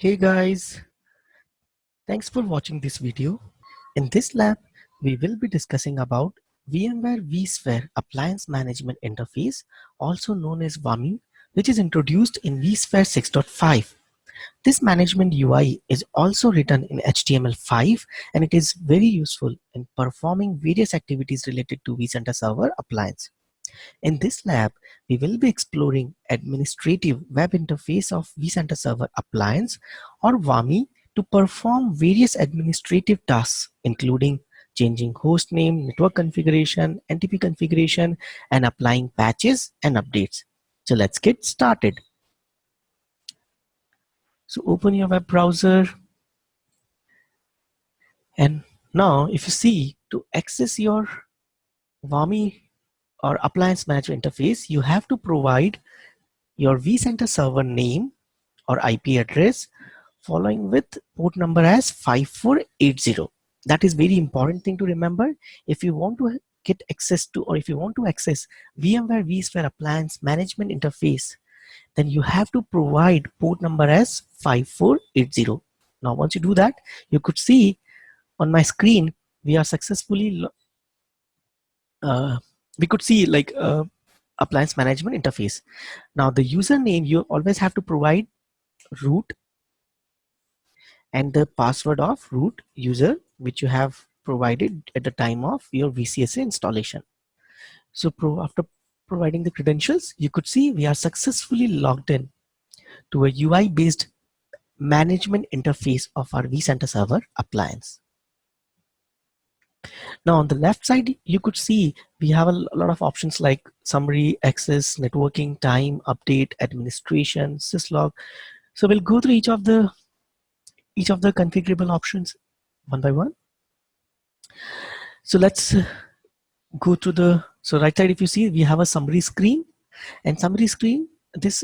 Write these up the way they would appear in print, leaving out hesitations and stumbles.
Hey guys, thanks for watching this video. In this lab, we will be discussing about VMware vSphere Appliance Management Interface, also known as VAMI, which is introduced in vSphere 6.5. This management UI is also written in HTML5 and it is very useful in performing various activities related to vCenter Server appliance. In this lab, we will be exploring administrative web interface of vCenter Server appliance or VAMI to perform various administrative tasks, including changing host name, network configuration, NTP configuration, and applying patches and updates. So let's get started. So open your web browser, and now if you see, to access your VAMI or appliance management interface, you have to provide your vCenter server name or IP address following with port number as 5480. That is very important thing to remember. If you want to get access to, or if you want to access VMware vSphere appliance management interface, then you have to provide port number as 5480. Now once you do that, you could see on my screen we are successfully we could see like appliance management interface. Now the username, you always have to provide root and the password of root user which you have provided at the time of your VCSA installation. So after providing the credentials, you could see we are successfully logged in to a UI based management interface of our vCenter server appliance. Now on the left side, you could see we have a lot of options like summary, access, networking, time, update, administration, syslog. So we'll go through each of the configurable options one by one. So let's go to the, so right side, if you see, we have a summary screen, and summary screen, this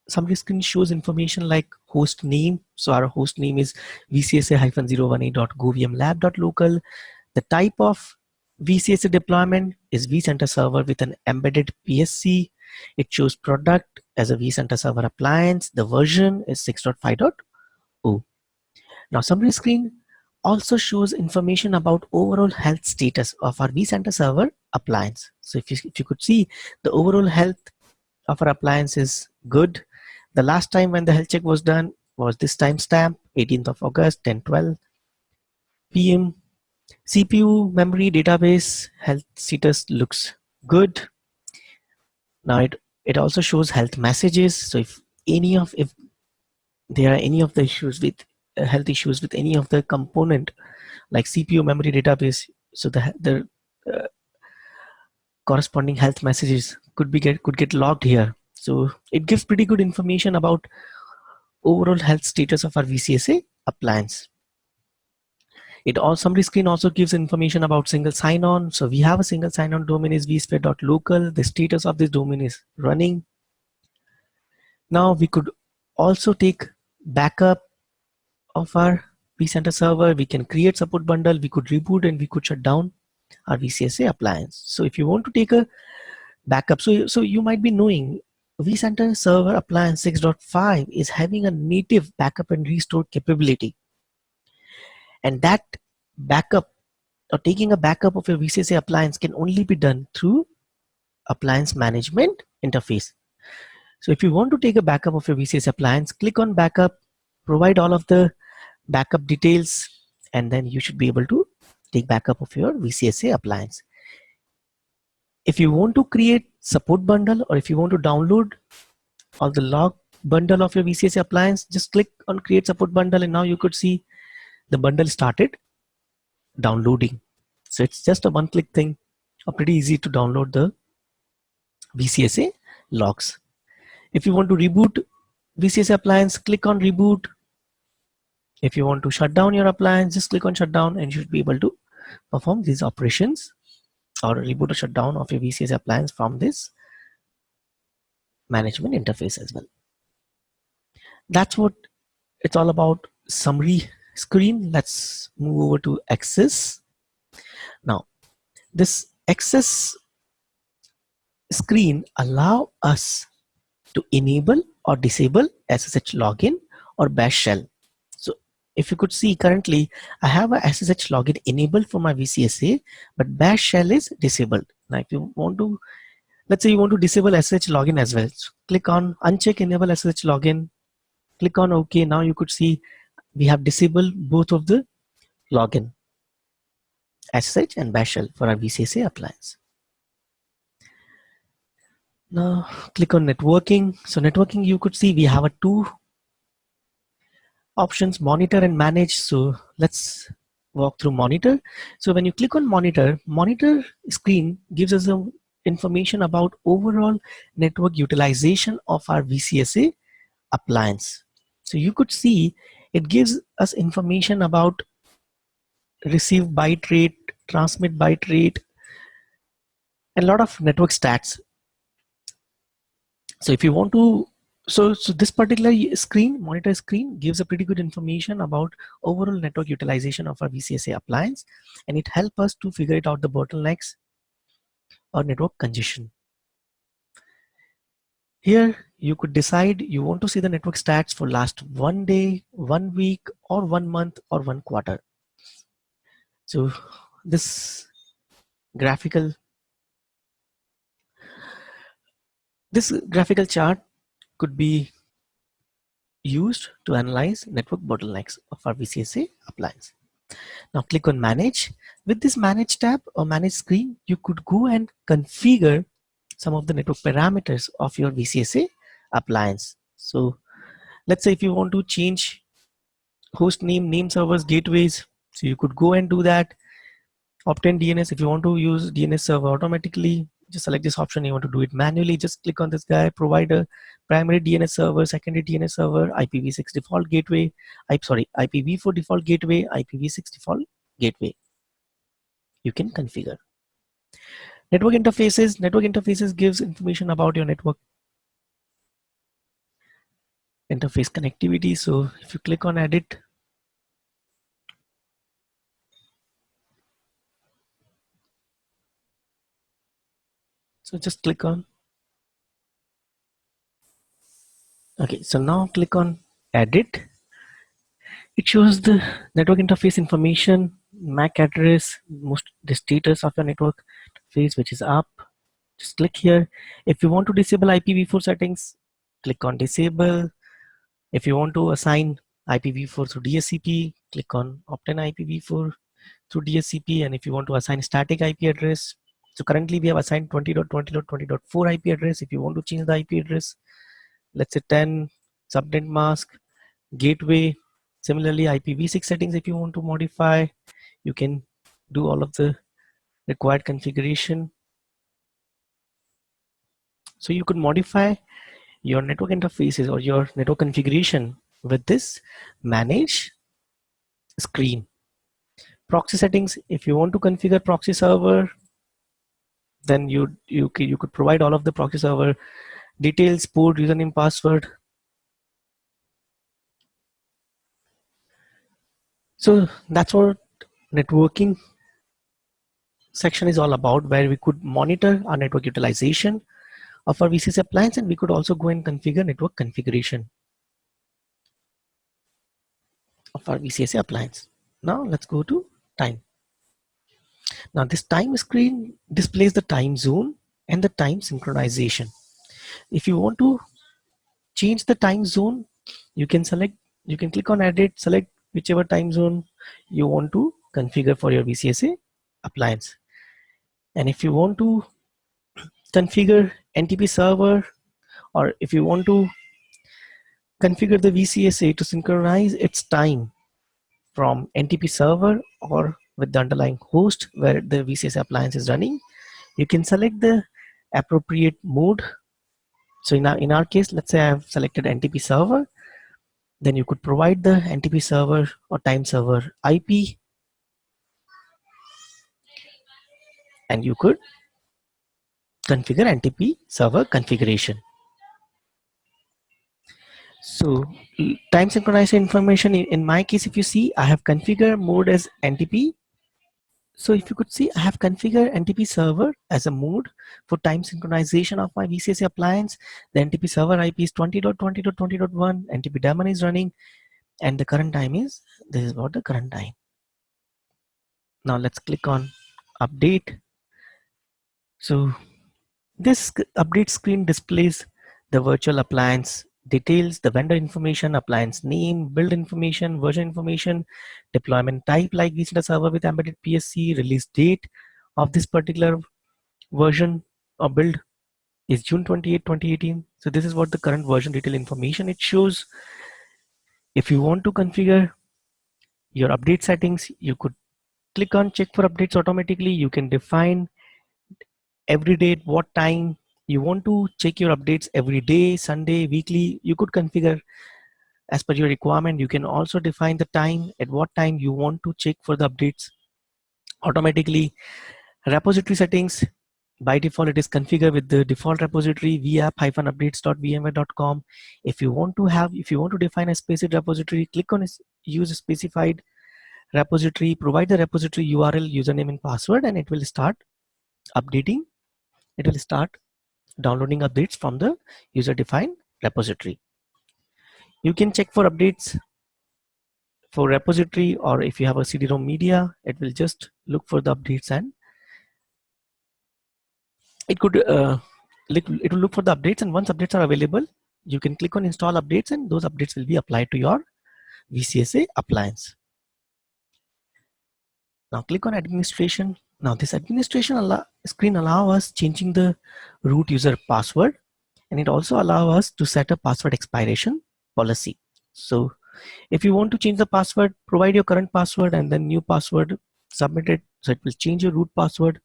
summary screen shows information like host name. So our host name is vcsa-018.govmlab.local. The type of VCSA deployment is vCenter server with an embedded PSC. It shows product as a vCenter server appliance. The version is 6.5.0. Now summary screen also shows information about overall health status of our vCenter server appliance. So if you could see, the overall health of our appliance is good. The last time when the health check was done was this timestamp, 18th of August, 10:12 p.m. CPU, memory, database, health status looks good. Now it also shows health messages. So if there are any of the issues with health issues with any of the component like CPU, memory, database, so the corresponding health messages could get logged here. So it gives pretty good information about overall health status of our VCSA appliance. It also, summary screen also gives information about single sign-on. So we have a single sign-on domain is vsphere.local. The status of this domain is running. Now we could also take backup of our vCenter server. We can create support bundle. We could reboot and we could shut down our VCSA appliance. So if you want to take a backup, so you might be knowing vCenter server appliance 6.5 is having a native backup and restore capability, and that backup or taking a backup of your VCSA appliance can only be done through appliance management interface. So if you want to take a backup of your VCSA appliance, click on backup, provide all of the backup details, and then you should be able to take backup of your VCSA appliance. If you want to create support bundle, or if you want to download all the log bundle of your VCSA appliance, just click on create support bundle, and now you could see the bundle started downloading. So it's just a one-click thing, pretty easy to download the VCSA logs. If you want to reboot VCSA appliance, click on reboot. If you want to shut down your appliance, just click on shutdown, and you should be able to perform these operations or reboot or shutdown of your VCSA appliance from this management interface as well. That's what it's all about. Summary screen. Let's move over to access. Now this access screen allow us to enable or disable SSH login or bash shell. So if you could see, currently I have a SSH login enabled for my VCSA, but bash shell is disabled. Now if you want to, let's say you want to disable SSH login as well, so click on uncheck enable SSH login, click on OK. Now you could see we have disabled both of the login, SSH and bash shell, for our VCSA appliance. Now click on networking. So networking, you could see we have a two options, monitor and manage. So let's walk through monitor. So when you click on monitor, monitor screen gives us a information about overall network utilization of our VCSA appliance. So you could see it gives us information about receive byte rate, transmit byte rate, and a lot of network stats. So if you want to, so this particular screen, monitor screen, gives a pretty good information about overall network utilization of our VCSA appliance, and it helps us to figure it out the bottlenecks or network congestion. Here you could decide you want to see the network stats for last 1 day, 1 week, or 1 month, or 1 quarter. So this graphical chart could be used to analyze network bottlenecks of our VCSA appliance. Now click on manage. With this manage tab or manage screen, you could go and configure some of the network parameters of your VCSA appliance. So let's say if you want to change host name servers, gateways, so you could go and do that. Obtain DNS. If you want to use DNS server automatically, just select this option. You want to do it manually, just click on this guy, provider, primary DNS server, secondary DNS server, IPv6 default gateway, IPv4 default gateway, IPv6 default gateway. You can configure. Network interfaces. Network interfaces gives information about your network interface connectivity. So if you click on edit, so just click on, okay, so now click on edit. It shows the network interface information, MAC address, the status of your network interface, which is up. Just click here. If you want to disable IPv4 settings, click on disable. If you want to assign IPv4 through DSCP, click on obtain IPv4 through DSCP. And if you want to assign static IP address, so currently we have assigned 20.20.20.4 IP address. If you want to change the IP address, let's say 10, subnet mask, gateway. Similarly, IPv6 settings, if you want to modify, you can do all of the required configuration. So you could modify your network interfaces or your network configuration with this manage screen. Proxy settings, if you want to configure proxy server, then you could provide all of the proxy server details, port, username, password. So that's what networking section is all about, where we could monitor our network utilization of our VCSA appliance, and we could also go and configure network configuration of our VCSA appliance. Now let's go to time. Now this time screen displays the time zone and the time synchronization. If you want to change the time zone, you can click on edit, select whichever time zone you want to configure for your VCSA appliance. And if you want to configure NTP server, or if you want to configure the VCSA to synchronize its time from NTP server or with the underlying host where the VCSA appliance is running, you can select the appropriate mode. So in our case, let's say I have selected NTP server, then you could provide the NTP server or time server IP, and you could configure NTP server configuration. So time synchronization information, in my case, if you see, I have configured mode as NTP So if you could see, I have configured NTP server as a mode for time synchronization of my VCSA appliance. The NTP server IP is 20.20.20.1. NTP daemon is running, and the current time is, this is what the current time. Now let's click on update. So this update screen displays the virtual appliance details, the vendor information, appliance name, build information, version information, deployment type like vCenter server with embedded PSC, release date of this particular version or build is June 28, 2018. So this is what the current version detail information it shows. If you want to configure your update settings, you could click on check for updates automatically. You can define every day at what time you want to check your updates, every day, Sunday, weekly. You could configure as per your requirement. You can also define the time at what time you want to check for the updates automatically. Repository settings, by default it is configured with the default repository vapp-updates.vmware.com. If you want to define a specific repository, click on use a specified repository, provide the repository URL, username and password, and it will start updating. It will start downloading updates from the user defined repository. You can check for updates for repository, or if you have a CD-ROM media, it will just look for the updates and it could it will look for the updates, and once updates are available, you can click on install updates and those updates will be applied to your VCSA appliance. Now click on administration. Now this administration screen allows us changing the root user password, and it also allows us to set a password expiration policy. So if you want to change the password, provide your current password and then new password, submit it, so it will change your root password.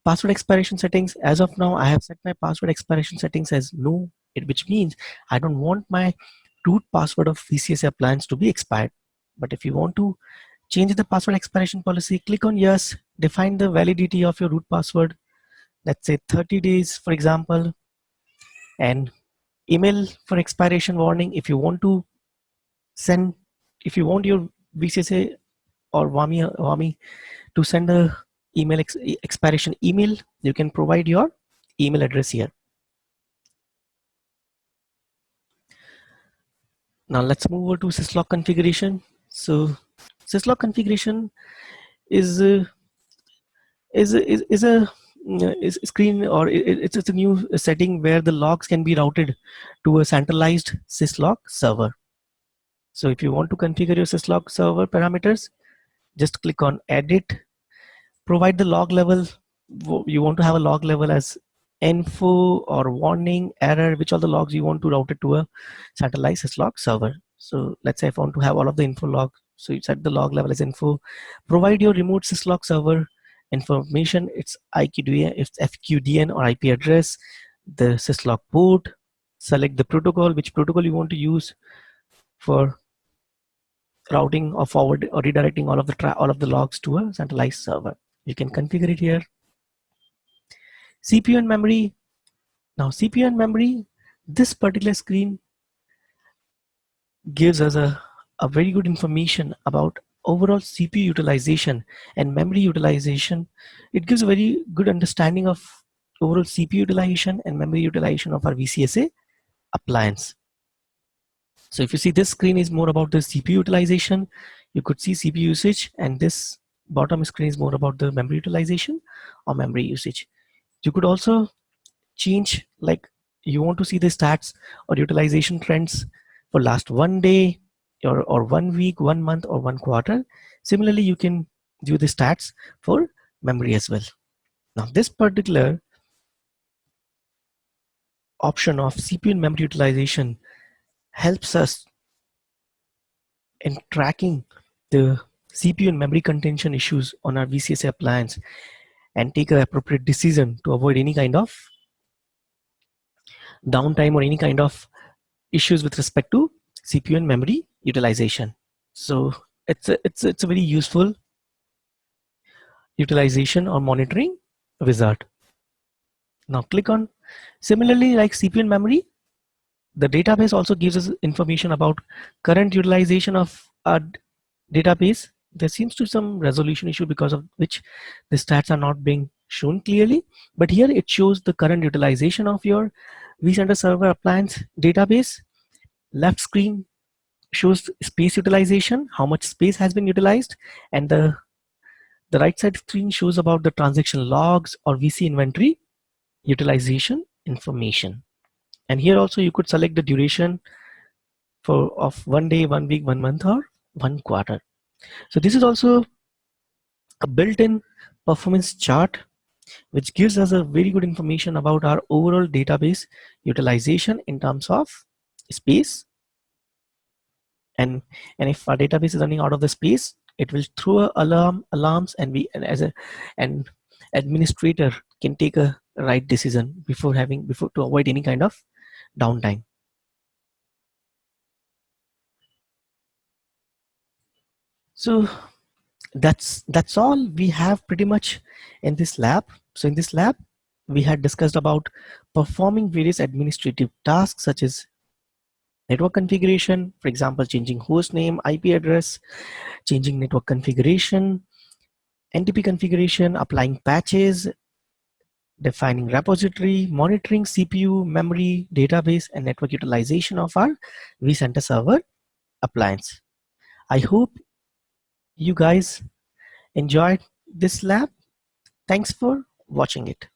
Password expiration settings, as of now I have set my password expiration settings as no, which means I don't want my root password of VCSA appliance to be expired. But if you want to change the password expiration policy, click on yes, define the validity of your root password, let's say 30 days for example, and email for expiration warning. If you want to send, if you want your VCSA or WAMI to send a email expiration email, you can provide your email address here. Now let's move over to syslog configuration. So syslog configuration is a screen, or it's a new setting where the logs can be routed to a centralized syslog server. So if you want to configure your syslog server parameters, just click on edit, provide the log level. You want to have a log level as info or warning, error, which all the logs you want to route it to a centralized syslog server. So let's say if I want to have all of the info logs, so you set the log level as info, provide your remote syslog server information, it's IQDN, it's FQDN or IP address, the syslog port, select the protocol, which protocol you want to use for routing or forward or redirecting all of the logs to a centralized server. You can configure it here. CPU and memory. Now CPU and memory, this particular screen gives us a very good information about overall CPU utilization and memory utilization. It gives a very good understanding of overall CPU utilization and memory utilization of our VCSA appliance. So if you see, this screen is more about the CPU utilization. You could see CPU usage, and this bottom screen is more about the memory utilization or memory usage. You could also change, like you want to see the stats or utilization trends for last 1 day or 1 week, 1 month or 1 quarter. Similarly, you can do the stats for memory as well. Now this particular option of CPU and memory utilization helps us in tracking the CPU and memory contention issues on our VCSA appliance and take an appropriate decision to avoid any kind of downtime or any kind of issues with respect to CPU and memory utilization. So it's a very useful utilization or monitoring wizard. Now click on, similarly like CPU and memory, the database also gives us information about current utilization of our database, there seems to be some resolution issue because of which the stats are not being shown clearly. But here it shows the current utilization of your vCenter Server appliance database. Left screen shows space utilization, how much space has been utilized, and the right side screen shows about the transaction logs or VC inventory utilization information. And here also you could select the duration of 1 day, 1 week, 1 month, or 1 quarter. So this is also a built-in performance chart which gives us a very good information about our overall database utilization in terms of space. And if our database is running out of the space, it will throw alarms, and an administrator can take a right decision before to avoid any kind of downtime. So that's all we have pretty much in this lab. So in this lab, we had discussed about performing various administrative tasks such as network configuration, for example, changing host name, IP address, changing network configuration, NTP configuration, applying patches, defining repository, monitoring CPU, memory, database, and network utilization of our vCenter Server appliance. I hope you guys enjoyed this lab. Thanks for watching it.